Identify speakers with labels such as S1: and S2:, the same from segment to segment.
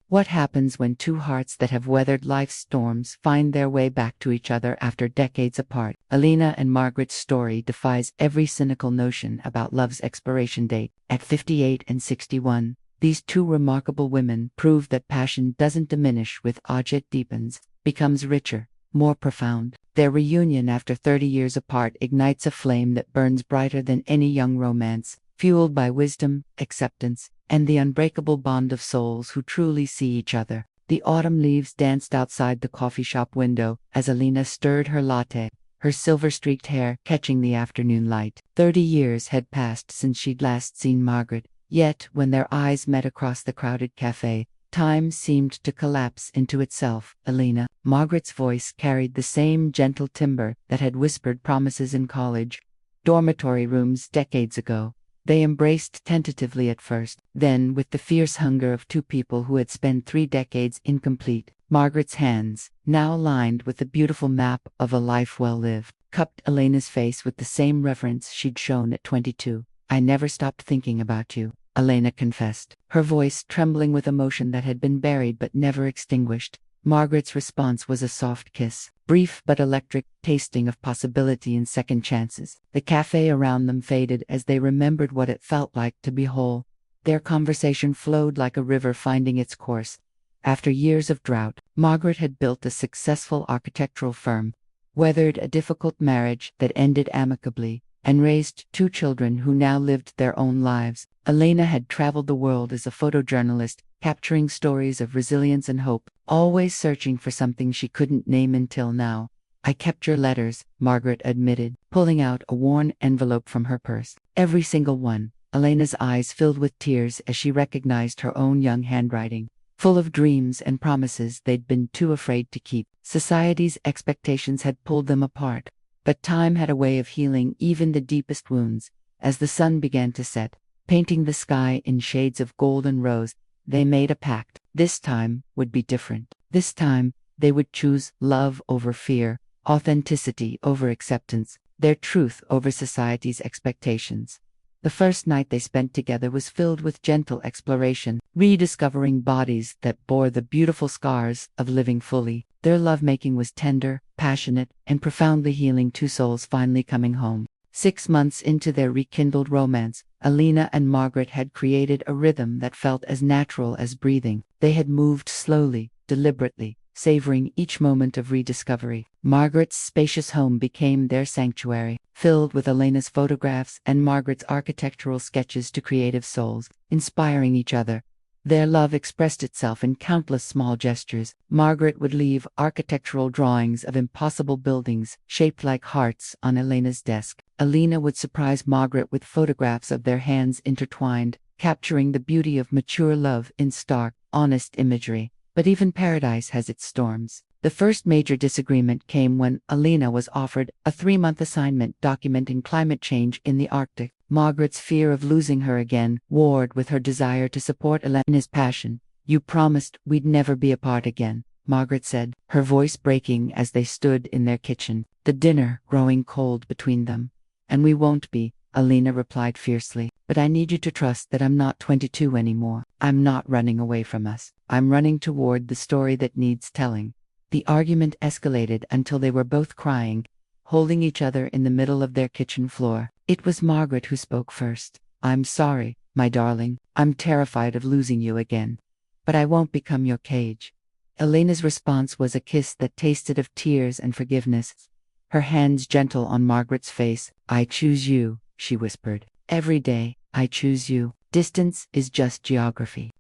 S1: What happens when two hearts that have weathered life's storms find their way back to each other after decades apart? Elena and Margaret's story defies every cynical notion about love's expiration date. At 58 and 61, these two remarkable women prove that passion doesn't diminish with age, it deepens, becomes richer, more profound. Their reunion after 30 years apart ignites a flame that burns brighter than any young romance, fueled by wisdom, acceptance, and the unbreakable bond of souls who truly see each other. The autumn leaves danced outside the coffee shop window as Elena stirred her latte, her silver-streaked hair catching the afternoon light. 30 years had passed since she'd last seen Margaret, yet when their eyes met across the crowded cafe, time seemed to collapse into itself. Elena, Margaret's voice carried the same gentle timbre that had whispered promises in college dormitory rooms decades ago. They embraced tentatively at first, then, with the fierce hunger of two people who had spent 3 decades incomplete, Margaret's hands, now lined with the beautiful map of a life well lived, cupped Elena's face with the same reverence she'd shown at 22. "I never stopped thinking about you," Elena confessed, her voice trembling with emotion that had been buried but never extinguished. Margaret's response was a soft kiss, brief but electric, tasting of possibility and second chances. The cafe around them faded as they remembered what it felt like to be whole. Their conversation flowed like a river finding its course. After years of drought, Margaret had built a successful architectural firm, weathered a difficult marriage that ended amicably, and raised 2 children who now lived their own lives. Elena had traveled the world as a photojournalist, capturing stories of resilience and hope, always searching for something she couldn't name until now. "I kept your letters," Margaret admitted, pulling out a worn envelope from her purse. "Every single one." Elena's eyes filled with tears as she recognized her own young handwriting, full of dreams and promises they'd been too afraid to keep. Society's expectations had pulled them apart, but time had a way of healing even the deepest wounds. As the sun began to set, painting the sky in shades of gold and rose, they made a pact. This time would be different. This time, they would choose love over fear, authenticity over acceptance, their truth over society's expectations. The first night they spent together was filled with gentle exploration, rediscovering bodies that bore the beautiful scars of living fully. Their lovemaking was tender, passionate, and profoundly healing, 2 souls finally coming home. 6 months into their rekindled romance, Elena and Margaret had created a rhythm that felt as natural as breathing. They had moved slowly, deliberately, savoring each moment of rediscovery. Margaret's spacious home became their sanctuary, filled with Elena's photographs and Margaret's architectural sketches to creative souls, inspiring each other. Their love expressed itself in countless small gestures. Margaret would leave architectural drawings of impossible buildings shaped like hearts on Elena's desk. Elena would surprise Margaret with photographs of their hands intertwined, capturing the beauty of mature love in stark, honest imagery. But even paradise has its storms. The first major disagreement came when Elena was offered a 3-month assignment documenting climate change in the Arctic. Margaret's fear of losing her again warred with her desire to support Elena's passion. "You promised we'd never be apart again," Margaret said, her voice breaking as they stood in their kitchen, the dinner growing cold between them. "And we won't be," Elena replied fiercely. "But I need you to trust that I'm not 22 anymore. I'm not running away from us. I'm running toward the story that needs telling." The argument escalated until they were both crying, holding each other in the middle of their kitchen floor. It was Margaret who spoke first. "I'm sorry, my darling. I'm terrified of losing you again. But I won't become your cage." Elena's response was a kiss that tasted of tears and forgiveness, her hands gentle on Margaret's face. "I choose you," she whispered. "Every day, I choose you. Distance is just geography."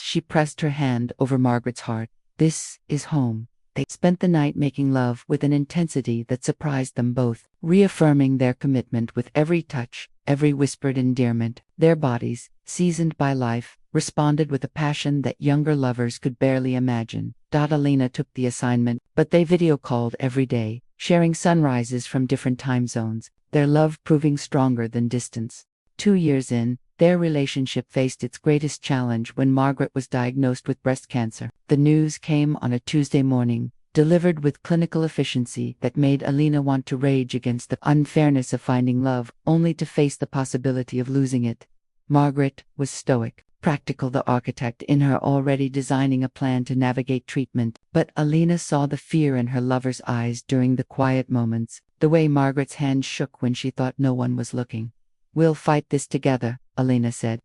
S1: She pressed her hand over Margaret's heart. "This is home." They spent the night making love with an intensity that surprised them both, reaffirming their commitment with every touch, every whispered endearment. Their bodies, seasoned by life, responded with a passion that younger lovers could barely imagine. Elena took the assignment, but they video-called every day, sharing sunrises from different time zones, their love proving stronger than distance. 2 years in, their relationship faced its greatest challenge when Margaret was diagnosed with breast cancer. The news came on a Tuesday morning, delivered with clinical efficiency that made Elena want to rage against the unfairness of finding love, only to face the possibility of losing it. Margaret was stoic, practical, the architect in her already designing a plan to navigate treatment, but Elena saw the fear in her lover's eyes during the quiet moments, the way Margaret's hand shook when she thought no one was looking. "We'll fight this together," Elena said,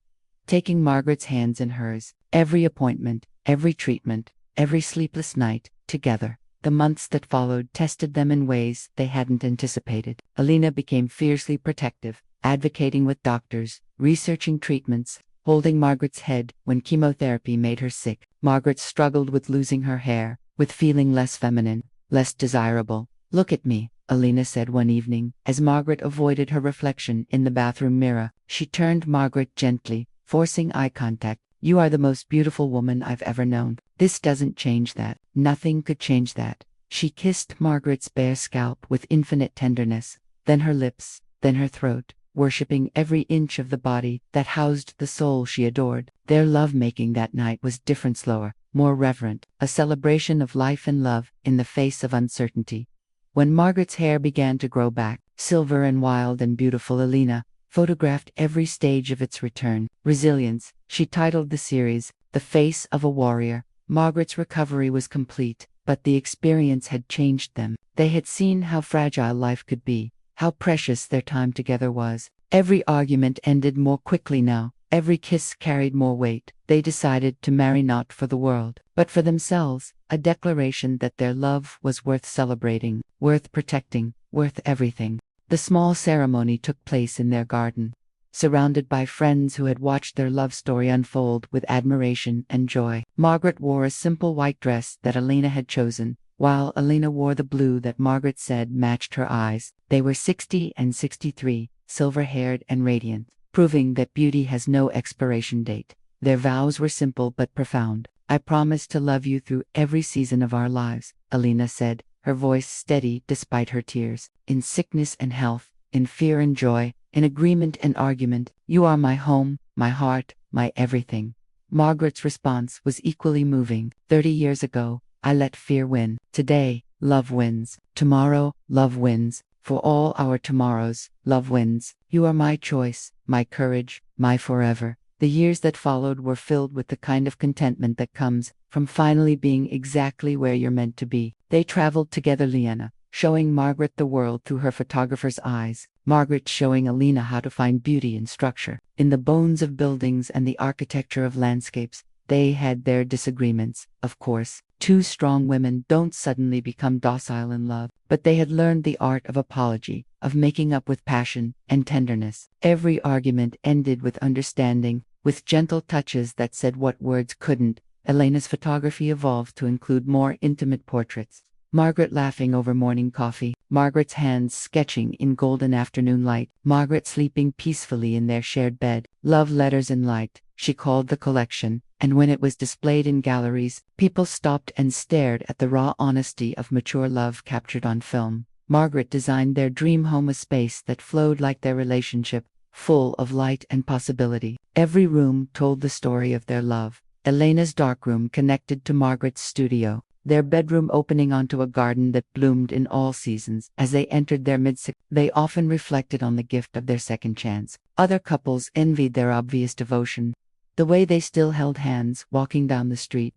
S1: taking Margaret's hands in hers. Every appointment, every treatment, every sleepless night, together. The months that followed tested them in ways they hadn't anticipated. Elena became fiercely protective, advocating with doctors, researching treatments, holding Margaret's head when chemotherapy made her sick. Margaret struggled with losing her hair, with feeling less feminine, less desirable. "Look at me," Elena said one evening, as Margaret avoided her reflection in the bathroom mirror. She turned Margaret gently, forcing eye contact. "You are the most beautiful woman I've ever known. This doesn't change that. Nothing could change that." She kissed Margaret's bare scalp with infinite tenderness, then her lips, then her throat, worshipping every inch of the body that housed the soul she adored. Their lovemaking that night was different, slower, more reverent, a celebration of life and love in the face of uncertainty. When Margaret's hair began to grow back, silver and wild and beautiful, Elena photographed every stage of its return. "Resilience," she titled the series, "The Face of a Warrior." Margaret's recovery was complete, but the experience had changed them. They had seen how fragile life could be, how precious their time together was. Every argument ended more quickly now. Every kiss carried more weight. They decided to marry not for the world, but for themselves, a declaration that their love was worth celebrating, worth protecting, worth everything. The small ceremony took place in their garden, surrounded by friends who had watched their love story unfold with admiration and joy. Margaret wore a simple white dress that Elena had chosen, while Elena wore the blue that Margaret said matched her eyes. They were 60 and 63, silver-haired and radiant, proving that beauty has no expiration date. Their vows were simple but profound. "I promise to love you through every season of our lives," Elena said, her voice steady despite her tears. "In sickness and health, in fear and joy, in agreement and argument, you are my home, my heart, my everything." Margaret's response was equally moving. "30 years ago, I let fear win. Today, love wins. Tomorrow, love wins. For all our tomorrows, love wins. You are my choice, my courage, my forever." The years that followed were filled with the kind of contentment that comes from finally being exactly where you're meant to be. They traveled together, Elena showing Margaret the world through her photographer's eyes, Margaret showing Elena how to find beauty in structure, in the bones of buildings and the architecture of landscapes. They had their disagreements, of course. Two strong women don't suddenly become docile in love, but they had learned the art of apology, of making up with passion and tenderness. Every argument ended with understanding, with gentle touches that said what words couldn't. Elena's photography evolved to include more intimate portraits. Margaret laughing over morning coffee, Margaret's hands sketching in golden afternoon light, Margaret sleeping peacefully in their shared bed. "Love Letters in Light," she called the collection, and when it was displayed in galleries, people stopped and stared at the raw honesty of mature love captured on film. Margaret designed their dream home, a space that flowed like their relationship, full of light and possibility. Every room told the story of their love. Elena's darkroom connected to Margaret's studio, their bedroom opening onto a garden that bloomed in all seasons. As they entered their mid-60s, they often reflected on the gift of their second chance. Other couples envied their obvious devotion, the way they still held hands walking down the street,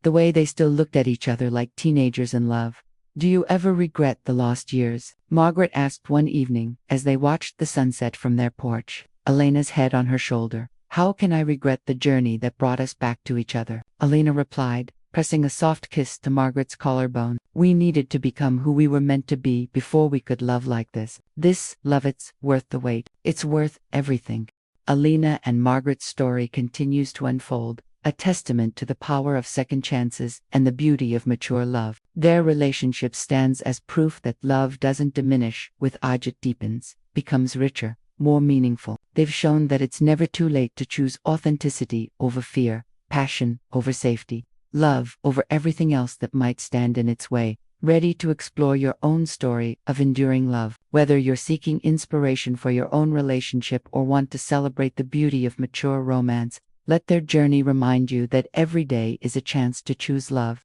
S1: the way they still looked at each other like teenagers in love. "Do you ever regret the lost years?" Margaret asked one evening as they watched the sunset from their porch, Elena's head on her shoulder. "How can I regret the journey that brought us back to each other?" Elena replied, pressing a soft kiss to Margaret's collarbone. "We needed to become who we were meant to be before we could love like this. This love, it's worth the wait. It's worth everything." Elena and Margaret's story continues to unfold, a testament to the power of second chances and the beauty of mature love. Their relationship stands as proof that love doesn't diminish with age, it deepens, becomes richer, more meaningful. They've shown that it's never too late to choose authenticity over fear, passion over safety, love over everything else that might stand in its way. Ready to explore your own story of enduring love? Whether you're seeking inspiration for your own relationship or want to celebrate the beauty of mature romance, let their journey remind you that every day is a chance to choose love.